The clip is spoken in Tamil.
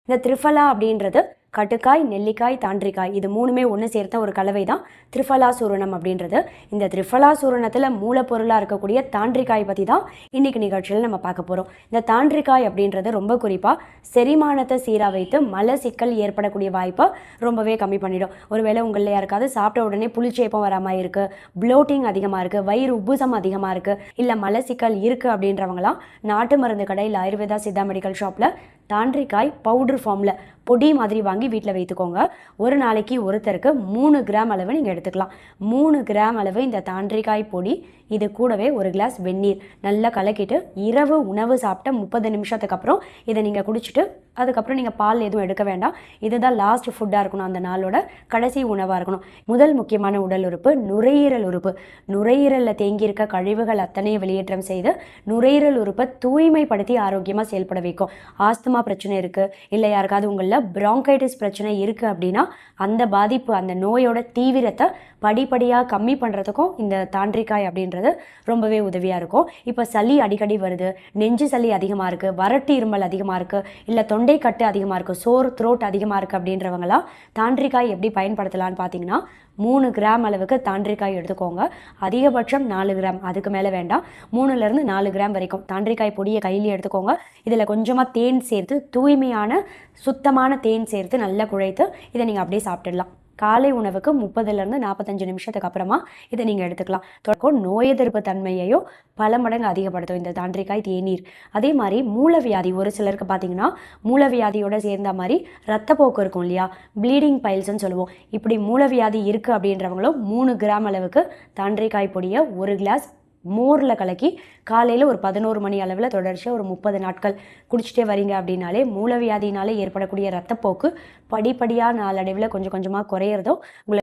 இந்த திரிஃபலா அப்படின்றது கட்டுக்காய், நெல்லிக்காய், தாண்டிக்காய் இது மூணுமே ஒன்று சேர்த்த ஒரு கலவை தான் திரிஃபலா சூரணம் அப்படின்றது. இந்த திரிஃபலா சூரணத்தில் மூலப்பொருளாக இருக்கக்கூடிய தாண்டிக்காய் பற்றி தான் இன்றைக்கி நிகழ்ச்சியில் நம்ம பார்க்க போகிறோம். இந்த தாண்டிக்காய் அப்படின்றது ரொம்ப குறிப்பாக செரிமானத்தை சீராக வைத்து மல சிக்கல் ஏற்படக்கூடிய வாய்ப்பை ரொம்பவே கம்மி பண்ணிடும். ஒருவேளை உங்களில் யாருக்காவது சாப்பிட்ட உடனே புளிச்சேப்பம் வர மாதிரி இருக்குது, ப்ளோட்டிங் அதிகமாக இருக்குது, வயிறு உப்புசம் அதிகமாக இருக்குது, இல்லை மலச்சிக்கல் இருக்குது அப்படின்றவங்களாம் நாட்டு மருந்து கடையில் ஆயுர்வேதா சித்தா மெடிக்கல் ஷாப்பில் தாண்டிக்காய் பவுடர் ஃபார்மில் பொடி மாதிரி வாங்கி வீட்டில் வைத்துக்கோங்க. ஒரு நாளைக்கு ஒருத்தருக்கு 3 கிராம் அளவு நீங்கள் எடுத்துக்கலாம். 3 கிராம் அளவு இந்த தாண்டிக்காய் பொடி, இது கூடவே ஒரு கிளாஸ் வெந்நீர் நல்லா கலக்கிட்டு இரவு உணவு சாப்பிட்ட 30 நிமிஷத்துக்கு அப்புறம் இதை நீங்கள் குடிச்சிட்டு அதுக்கப்புறம் நீங்கள் பால் எதுவும் எடுக்க வேண்டாம். இதுதான் லாஸ்ட் ஃபுட்டாக இருக்கணும், அந்த நாளோட கடைசி உணவாக இருக்கணும். முதல் முக்கியமான உடல் உறுப்பு நுரையீரல் உறுப்பு. நுரையீரலில் தேங்கியிருக்க கழிவுகள் அத்தனையும் வெளியேற்றம் செய்து நுரையீரல் உறுப்பை தூய்மைப்படுத்தி ஆரோக்கியமாக செயல்பட வைக்கும். ஆஸ்துமா பிரச்சனை இருக்குது, இல்லை யாருக்காவது உங்களில் பிராங்கைட்டிஸ் பிரச்சனை இருக்குது அப்படின்னா அந்த பாதிப்பு, அந்த நோயோட தீவிரத்தை படிப்படியாக கம்மி பண்ணுறதுக்கும் இந்த தாண்டிக்காய் அப்படின்றது ரொம்பவே உதவியாக இருக்கும். இப்போ சளி அடிக்கடி வருது, நெஞ்சு சளி அதிகமாக இருக்குது, வறட்டு இருமல் அதிகமாக இருக்குது, இல்லை தொண்டை கட்டு அதிகமாக இருக்குது, சோர் த்ரோட் அதிகமாக இருக்குது அப்படின்றவங்களாம் தாண்டிக்காய் எப்படி பயன்படுத்தலான்னு பார்த்தீங்கன்னா 3 கிராம் அளவுக்கு தாண்டிக்காய் எடுத்துக்கோங்க. அதிகபட்சம் 4 கிராம், அதுக்கு மேலே வேண்டாம். 3லேருந்து 4 கிராம் வரைக்கும் தாண்டிக்காய் பொடியை கையிலேயே எடுத்துக்கோங்க. இதில் கொஞ்சமாக தேன் சேர்த்து, தூய்மையான சுத்தமான தேன் சேர்த்து நல்லா குழைத்து இதை நீங்கள் அப்படியே சாப்பிட்டுடலாம். காலை உணவுக்கு 30லேருந்து 45 நிமிஷத்துக்கு அப்புறமா இதை நீங்கள் எடுத்துக்கலாம். தொடக்கம் நோய் எதிர்ப்பு தன்மையையும் பல மடங்கு அதிகப்படுத்தும் இந்த தாண்டிக்காய் தேநீர். அதே மாதிரி மூலவியாதி, ஒரு சிலருக்கு பார்த்தீங்கன்னா மூலவியாதியோட சேர்ந்த மாதிரி ரத்தப்போக்கு இருக்கும் இல்லையா, ப்ளீடிங் பைல்ஸ்ன்னு சொல்லுவோம். இப்படி மூலவியாதி இருக்குது அப்படின்றவங்களும் 3 கிராம் அளவுக்கு தாண்டிக்காய் பொடியை ஒரு கிளாஸ் மோரில் கலக்கி காலையில் ஒரு 11 மணி அளவில் தொடர்ச்சியாக ஒரு 30 நாட்கள் குடிச்சிட்டே வரீங்க அப்படின்னாலே மூலவியாதினாலே ஏற்படக்கூடிய ரத்தப்போக்கு படிப்படியாக நாளடைவில் கொஞ்சம் கொஞ்சமாக குறையிறதும் உங்களை